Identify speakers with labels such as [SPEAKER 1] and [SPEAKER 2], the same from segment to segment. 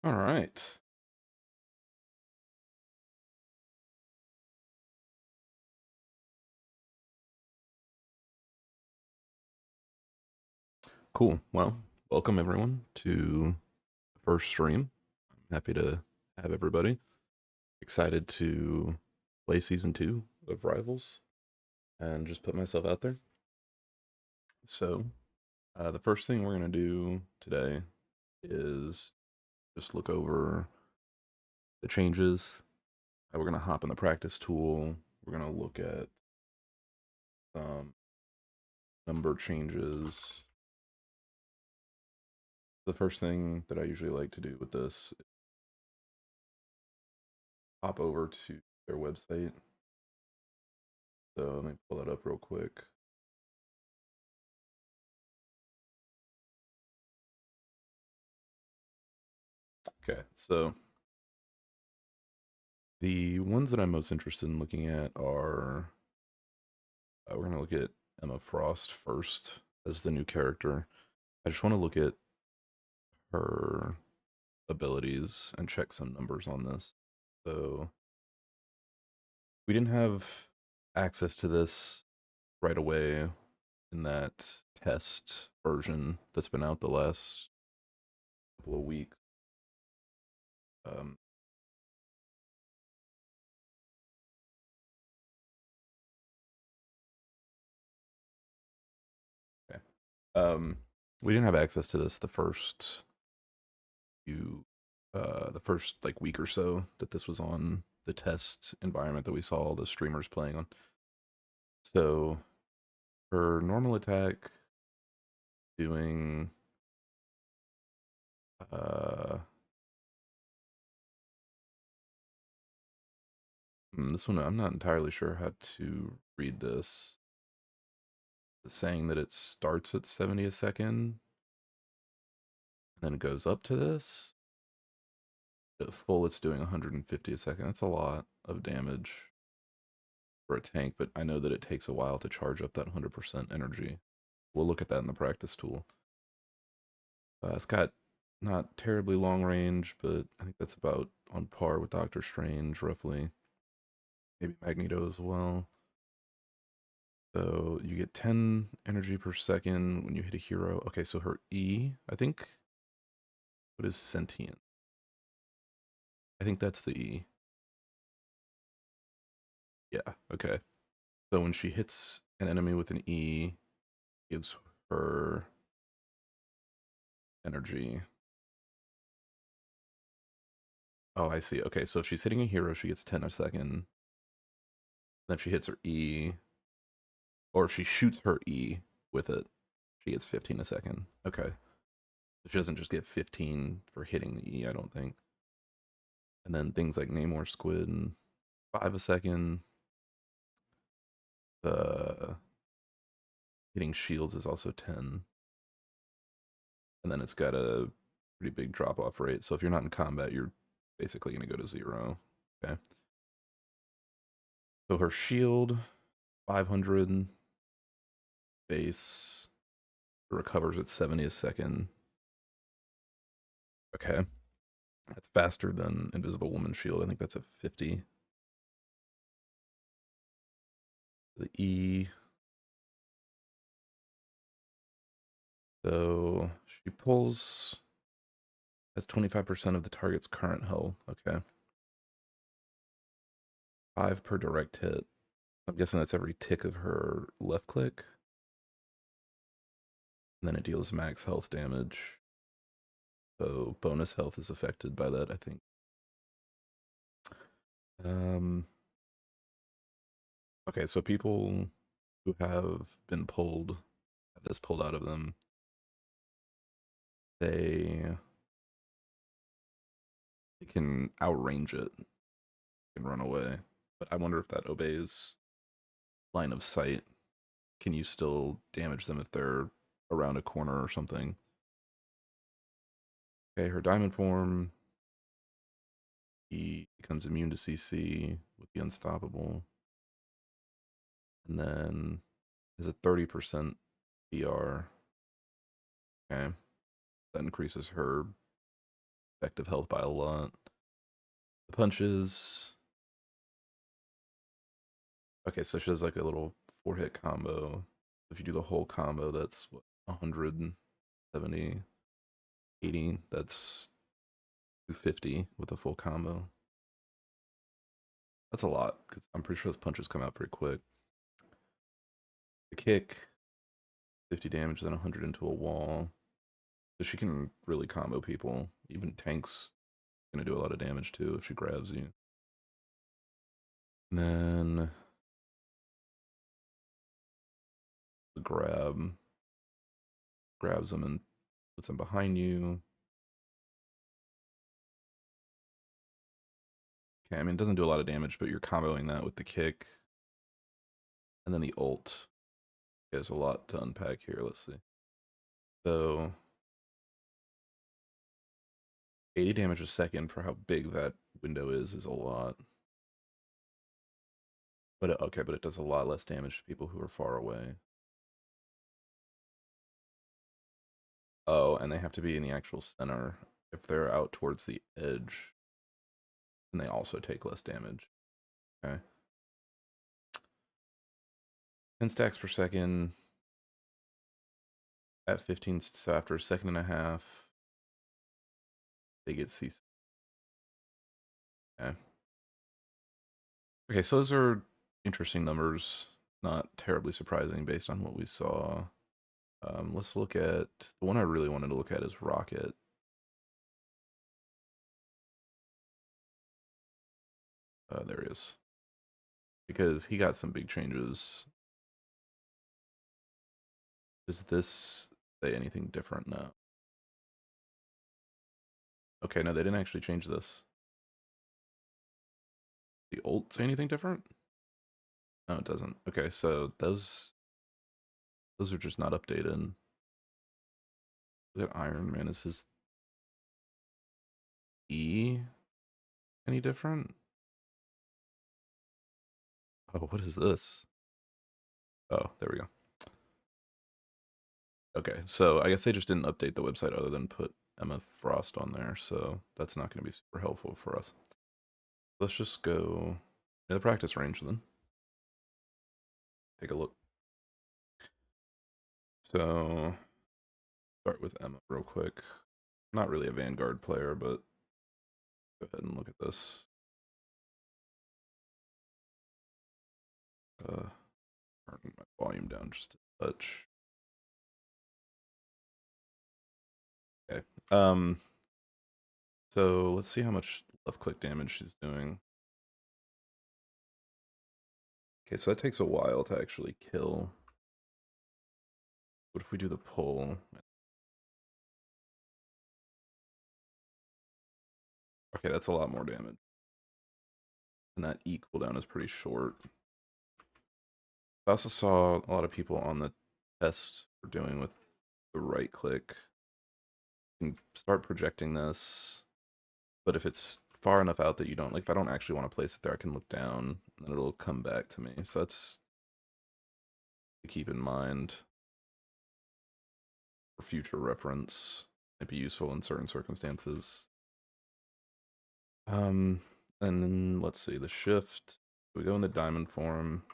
[SPEAKER 1] All right. Cool. Well, welcome everyone to the first stream. I'm happy to have everybody. Excited to play season 2 of Rivals and just put myself out there. So, the first thing we're going to do today is just look over the changes. We're going to hop in the practice tool. We're going to look at some number changes. The first thing that I usually like to do with this is hop over to their website. So let me pull that up real quick. Okay, so the ones that I'm most interested in looking at are we're going to look at Emma Frost first as the new character. I just want to look at her abilities and check some numbers on this. So we didn't have access to this right away in that test version that's been out the last couple of weeks. Um, okay. We didn't have access to this the first few the first like week or so that this was on the test environment that we saw all the streamers playing on. So for normal attack doing uh this one I'm not entirely sure how to read this. It's saying that it starts at 70 a second and then it goes up to this. At full it's doing 150 a second. That's a lot of damage for a tank, but I know that it takes a while to charge up that 100% energy. We'll look at that in the practice tool. It's got not terribly long range, but I think that's about on par with Doctor Strange, roughly. Maybe Magneto as well. So you get 10 energy per second when you hit a hero. Okay, so her E, I think, what is sentient? I think that's the E. Yeah, okay. So when she hits an enemy with an E, gives her energy. Oh, I see. Okay, so if she's hitting a hero, she gets 10 a second. Then if she hits her E, or if she shoots her E with it, she gets 15 a second. Okay. She doesn't just get 15 for hitting the E, I don't think. And then things like Namor Squid and 5 a second. The hitting shields is also 10. And then it's got a pretty big drop off rate. So if you're not in combat, you're basically going to go to 0. Okay. So her shield, 500 base, recovers at 70 a second. Okay. That's faster than Invisible Woman shield. I think that's a 50. The E. So she pulls has 25% of the target's current health. Okay. 5 per direct hit. I'm guessing that's every tick of her left click. And then it deals max health damage. So bonus health is affected by that, I think. Um okay, so people who have been pulled, have this pulled out of them, they can outrange it, can run away. But I wonder if that obeys line of sight. Can you still damage them if they're around a corner or something? Okay, her diamond form, he becomes immune to CC with the unstoppable. And then is a 30% BR. Okay. That increases her effective health by a lot. The punches. Okay, so she does like a little 4-hit combo. If you do the whole combo, that's what, 170, 80. That's 250 with a full combo. That's a lot because I'm pretty sure those punches come out pretty quick. The kick, 50 damage, then 100 into a wall. So she can really combo people. Even tanks gonna do a lot of damage too if she grabs you. And then the grabs them and puts them behind you. Okay, I mean it doesn't do a lot of damage, but you're comboing that with the kick. And then the ult. There's a lot to unpack here. Let's see. So 80 damage a second for how big that window is a lot. But okay, but it does a lot less damage to people who are far away. Oh, and they have to be in the actual center. If they're out towards the edge, then they also take less damage. Okay. 10 stacks per second at 15, so after a second and a half, they get C. Okay. Okay, so those are interesting numbers. Not terribly surprising based on what we saw. Let's look at the one I really wanted to look at is Rocket. There he is. Because he got some big changes. Does this say anything different? No. Okay, no, they didn't actually change this. The ult say anything different? No, it doesn't. Okay, so those are just not updated. Look at Iron Man. Is his E any different? Oh, what is this? Oh, there we go. Okay, so I guess they just didn't update the website other than put Emma Frost on there, so that's not going to be super helpful for us. Let's just go in the practice range then. Take a look. So, start with Emma real quick. Not really a Vanguard player, but go ahead and look at this. Turn my volume down just a touch. Okay. So let's see how much left click damage she's doing. Okay, so that takes a while to actually kill. What if we do the pull? Okay, that's a lot more damage. And that E cooldown is pretty short. I also saw a lot of people on the test were doing with the right click. You can start projecting this, but if it's far enough out that you don't, like if I don't actually want to place it there, I can look down and it'll come back to me. So that's to keep in mind for future reference. Might be useful in certain circumstances. And then let's see, the shift. We go in the diamond form.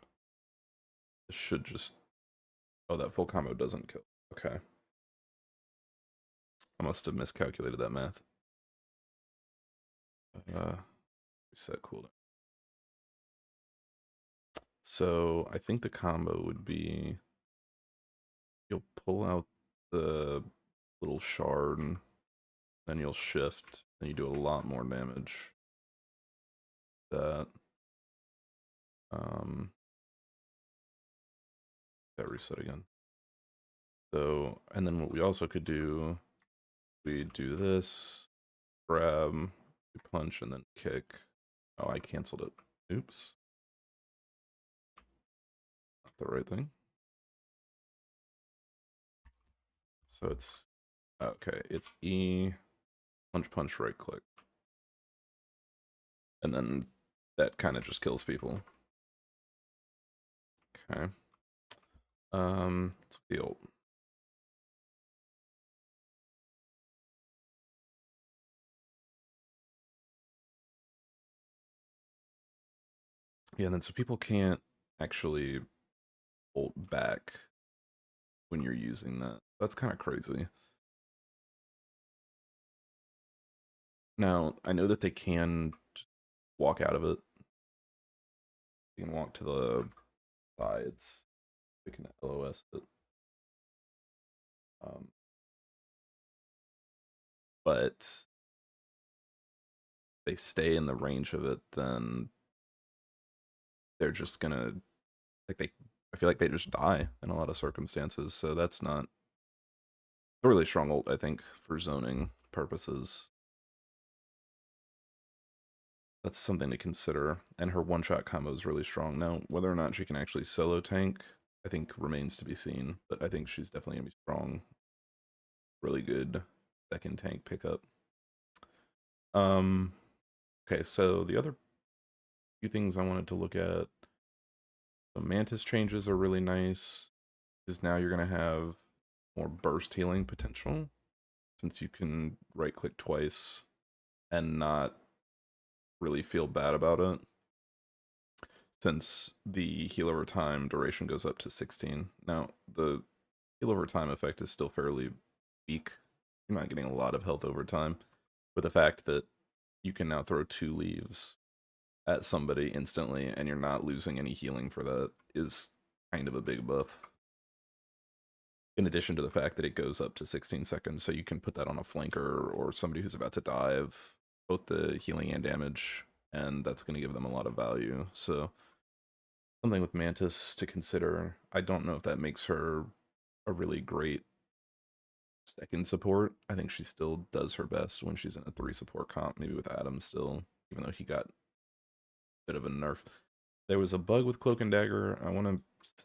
[SPEAKER 1] This should just, oh, that full combo doesn't kill. Okay. I must have miscalculated that math. Reset cooldown. So I think the combo would be you'll pull out the little shard, then you'll shift, and you do a lot more damage. That that reset again. So, and then what we also could do, we do this, grab, we punch, and then kick. Oh, I canceled it. Oops. Not the right thing. So it's, okay, it's E, punch, punch, right click. And then that kind of just kills people. Okay. Let's the ult. Yeah, and then so people can't actually ult back when you're using that. That's kind of crazy. Now, I know that they can just walk out of it. You can walk to the sides. They can LOS it. Um, but they stay in the range of it, then they're just gonna like they. I feel like they just die in a lot of circumstances. So that's not a really strong ult, I think, for zoning purposes. That's something to consider. And her one-shot combo is really strong. Now, whether or not she can actually solo tank, I think remains to be seen. But I think she's definitely gonna be strong. Really good second tank pickup. Um, okay, so the other few things I wanted to look at. The Mantis changes are really nice. Because now you're gonna have more burst healing potential since you can right click twice and not really feel bad about it. Since the heal over time duration goes up to 16. Now, the heal over time effect is still fairly weak. You're not getting a lot of health over time. But the fact that you can now throw 2 leaves at somebody instantly and you're not losing any healing for that is kind of a big buff. In addition to the fact that it goes up to 16 seconds, so you can put that on a flanker or somebody who's about to dive, both the healing and damage, and that's going to give them a lot of value. So something with Mantis to consider. I don't know if that makes her a really great second support. I think she still does her best when she's in a 3 support comp, maybe with Adam still, even though he got a bit of a nerf. There was a bug with Cloak and Dagger. I want to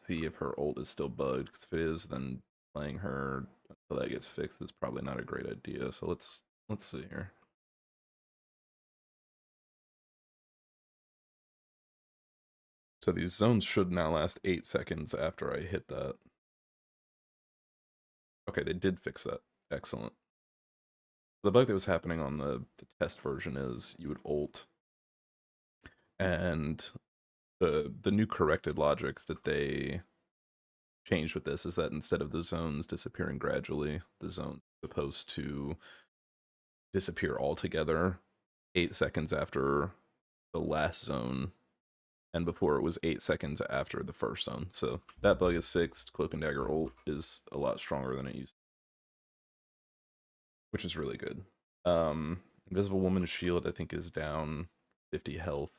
[SPEAKER 1] see if her ult is still bugged, because if it is, then playing her until that gets fixed is probably not a great idea. So let's see here. So these zones should now last 8 seconds after I hit that. Okay, they did fix that. Excellent. The bug that was happening on the test version is you would ult, and the new corrected logic that they changed with this is that instead of the zones disappearing gradually, the zone's supposed to disappear altogether 8 seconds after the last zone, and before it was 8 seconds after the first zone. So that bug is fixed. Cloak and Dagger ult is a lot stronger than it used, which is really good. Invisible Woman's shield, I think, is down 50 health,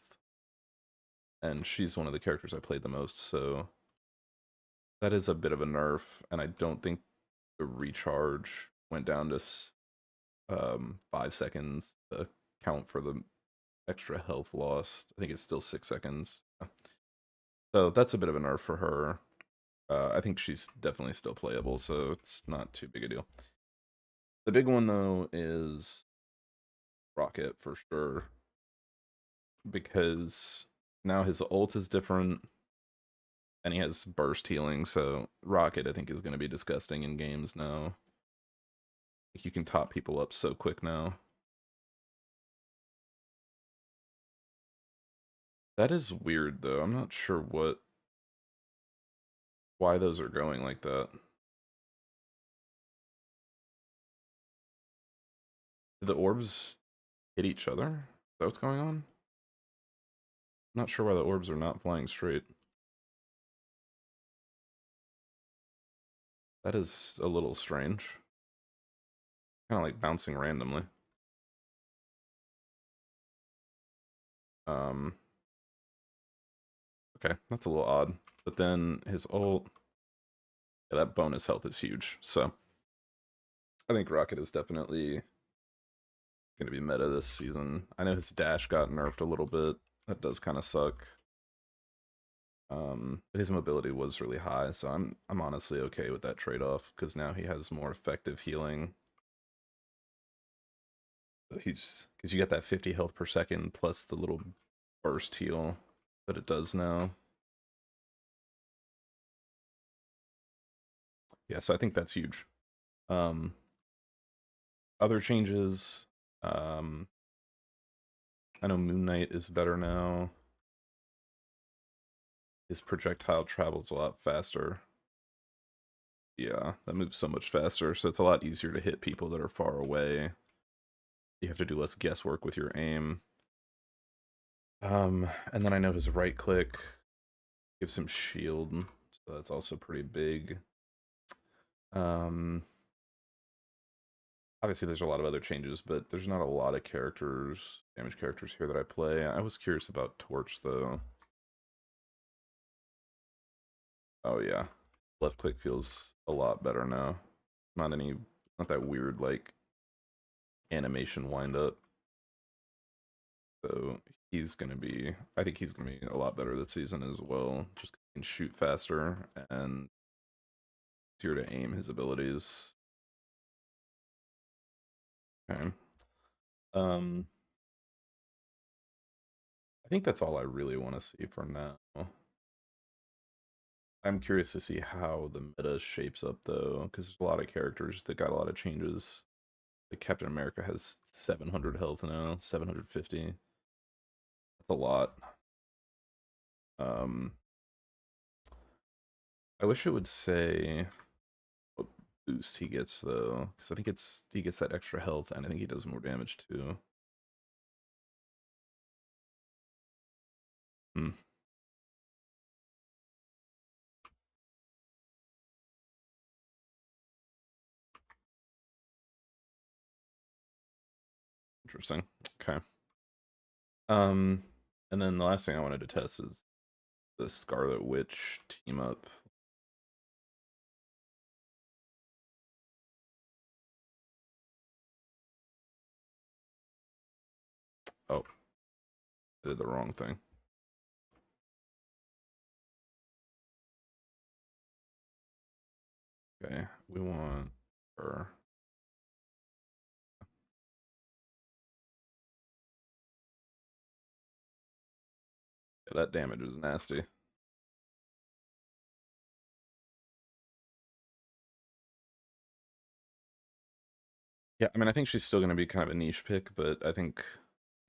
[SPEAKER 1] and she's one of the characters I played the most, so that is a bit of a nerf, and I don't think the recharge went down to 5 seconds to count for the extra health lost. I think it's still 6 seconds. So that's a bit of a nerf for her. I think she's definitely still playable, so it's not too big a deal. The big one, though, is Rocket for sure, because now his ult is different and he has burst healing, so Rocket, I think, is going to be disgusting in games now. You can top people up so quick now. That is weird, though. I'm not sure why those are going like that. Did the orbs hit each other? Is that what's going on? I'm not sure why the orbs are not flying straight. That is a little strange. Kind of like bouncing randomly. Um, okay, that's a little odd. But then his ult, yeah, that bonus health is huge. So I think Rocket is definitely going to be meta this season. I know his dash got nerfed a little bit. That does kind of suck. But his mobility was really high, so I'm honestly okay with that trade-off because now he has more effective healing. So he's because you get that 50 health per second plus the little burst heal that it does now. Yeah, so I think that's huge. Um, Other changes, I know Moon Knight is better now. His projectile travels a lot faster. Yeah, that moves so much faster, so it's a lot easier to hit people that are far away. You have to do less guesswork with your aim. And then I know his right click gives him shield, so that's also pretty big. Um, Obviously there's a lot of other changes, but there's not a lot of damage characters here that I play. I was curious about Torch though. Oh yeah, left click feels a lot better now. Not that weird like animation wind up. So I think he's gonna be a lot better this season as well. Just can shoot faster and easier to aim his abilities. Okay. Um, I think that's all I really want to see for now. I'm curious to see how the meta shapes up though, because there's a lot of characters that got a lot of changes. Like Captain America has 700 health now, 750. That's a lot. Um, I wish it would say what boost he gets though, because I think he gets that extra health, and I think he does more damage too. Hmm, interesting. Okay. Um, and then the last thing I wanted to test is the Scarlet Witch team up. Oh, I did the wrong thing. Okay, we want her. Yeah, that damage is nasty. Yeah, I mean, I think she's still going to be kind of a niche pick, but I think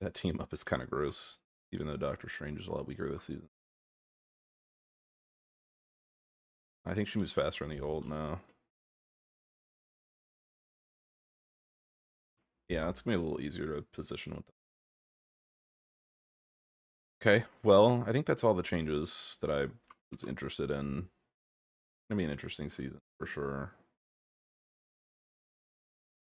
[SPEAKER 1] that team up is kind of gross, even though Doctor Strange is a lot weaker this season. I think she moves faster in the old now. Yeah, it's going to be a little easier to position with them. Okay, well, I think that's all the changes that I was interested in. It's going to be an interesting season for sure.